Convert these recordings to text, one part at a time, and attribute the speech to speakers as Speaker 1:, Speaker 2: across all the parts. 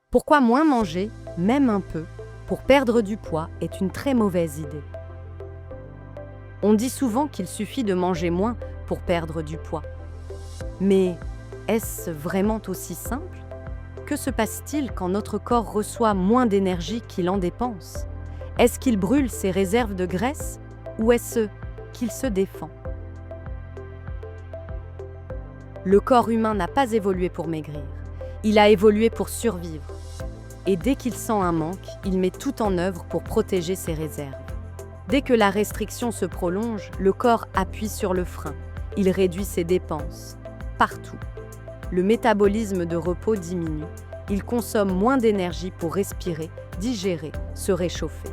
Speaker 1: Pourquoi moins manger, même un peu, pour perdre du poids est une très mauvaise idée. On dit souvent qu'il suffit de manger moins pour perdre du poids. Mais est-ce vraiment aussi simple? Que se passe-t-il quand notre corps reçoit moins d'énergie qu'il en dépense? Est-ce qu'il brûle ses réserves de graisse ou est-ce qu'il se défend? Le corps humain n'a pas évolué pour maigrir, il a évolué pour survivre. Et dès qu'il sent un manque, il met tout en œuvre pour protéger ses réserves. Dès que la restriction se prolonge, le corps appuie sur le frein. Il réduit ses dépenses. Partout. Le métabolisme de repos diminue. Il consomme moins d'énergie pour respirer, digérer, se réchauffer.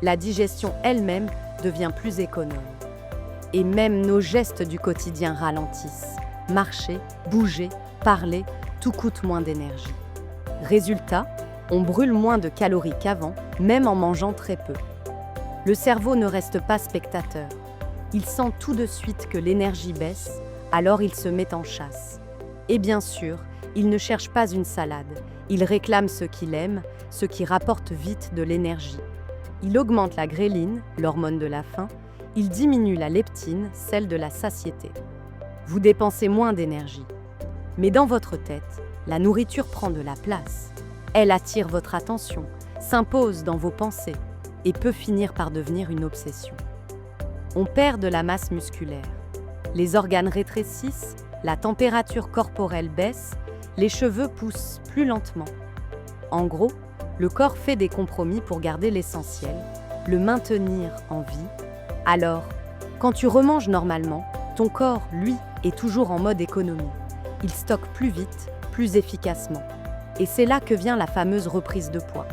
Speaker 1: La digestion elle-même devient plus économe. Et même nos gestes du quotidien ralentissent. Marcher, bouger, parler, tout coûte moins d'énergie. Résultat, on brûle moins de calories qu'avant, même en mangeant très peu. Le cerveau ne reste pas spectateur. Il sent tout de suite que l'énergie baisse, alors il se met en chasse. Et bien sûr, il ne cherche pas une salade. Il réclame ce qu'il aime, ce qui rapporte vite de l'énergie. Il augmente la gréline, l'hormone de la faim. Il diminue la leptine, celle de la satiété. Vous dépensez moins d'énergie. Mais dans votre tête, la nourriture prend de la place. Elle attire votre attention, s'impose dans vos pensées et peut finir par devenir une obsession. On perd de la masse musculaire. Les organes rétrécissent, la température corporelle baisse, les cheveux poussent plus lentement. En gros, le corps fait des compromis pour garder l'essentiel, le maintenir en vie. Alors, quand tu remanges normalement, ton corps, lui, est toujours en mode économie. Il stocke plus vite, plus efficacement. Et c'est là que vient la fameuse reprise de poids.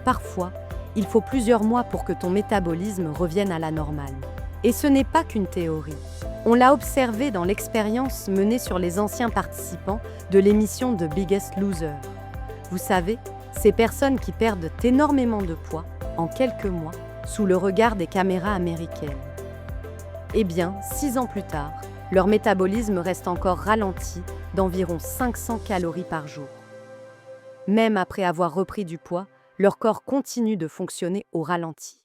Speaker 1: Parfois, il faut plusieurs mois pour que ton métabolisme revienne à la normale. Et ce n'est pas qu'une théorie. On l'a observé dans l'expérience menée sur les anciens participants de l'émission The Biggest Loser. Vous savez, ces personnes qui perdent énormément de poids en quelques mois sous le regard des caméras américaines. Eh bien, 6 ans plus tard, leur métabolisme reste encore ralenti d'environ 500 calories par jour. Même après avoir repris du poids, leur corps continue de fonctionner au ralenti.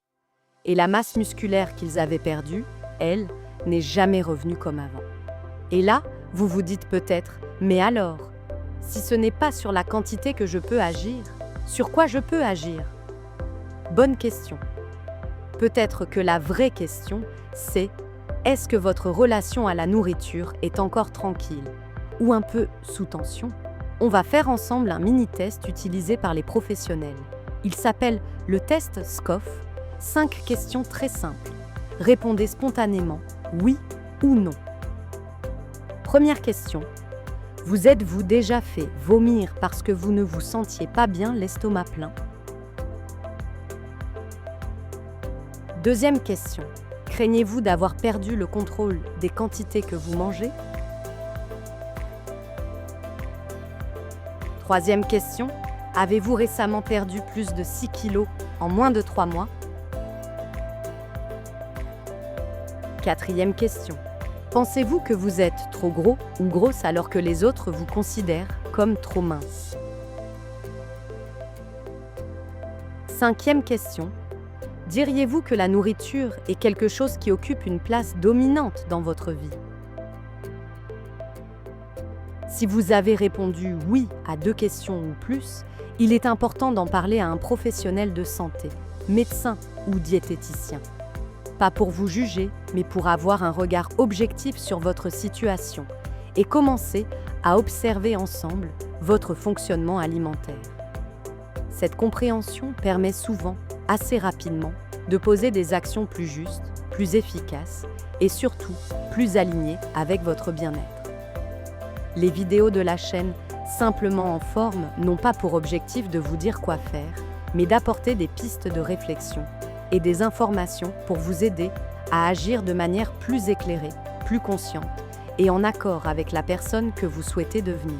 Speaker 1: Et la masse musculaire qu'ils avaient perdue, elle, n'est jamais revenue comme avant. Et là, vous vous dites peut-être, mais alors, si ce n'est pas sur la quantité que je peux agir, sur quoi je peux agir? Bonne question. Peut-être que la vraie question, c'est: est-ce que votre relation à la nourriture est encore tranquille ou un peu sous tension? On va faire ensemble un mini-test utilisé par les professionnels. Il s'appelle le test SCOFF. 5 questions très simples. Répondez spontanément, oui ou non. Première question. Vous êtes-vous déjà fait vomir parce que vous ne vous sentiez pas bien l'estomac plein? Deuxième question. Craignez-vous d'avoir perdu le contrôle des quantités que vous mangez? Troisième question. Avez-vous récemment perdu plus de 6 kilos en moins de 3 mois? Quatrième question. Pensez-vous que vous êtes trop gros ou grosse alors que les autres vous considèrent comme trop mince? Cinquième question. Diriez-vous que la nourriture est quelque chose qui occupe une place dominante dans votre vie? Si vous avez répondu oui à 2 questions ou plus, il est important d'en parler à un professionnel de santé, médecin ou diététicien. Pas pour vous juger, mais pour avoir un regard objectif sur votre situation et commencer à observer ensemble votre fonctionnement alimentaire. Cette compréhension permet souvent, assez rapidement, de poser des actions plus justes, plus efficaces et surtout plus alignées avec votre bien-être. Les vidéos de la chaîne Simplement en forme n'ont pas pour objectif de vous dire quoi faire, mais d'apporter des pistes de réflexion et des informations pour vous aider à agir de manière plus éclairée, plus consciente et en accord avec la personne que vous souhaitez devenir.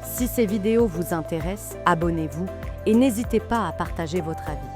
Speaker 1: Si ces vidéos vous intéressent, abonnez-vous et n'hésitez pas à partager votre avis.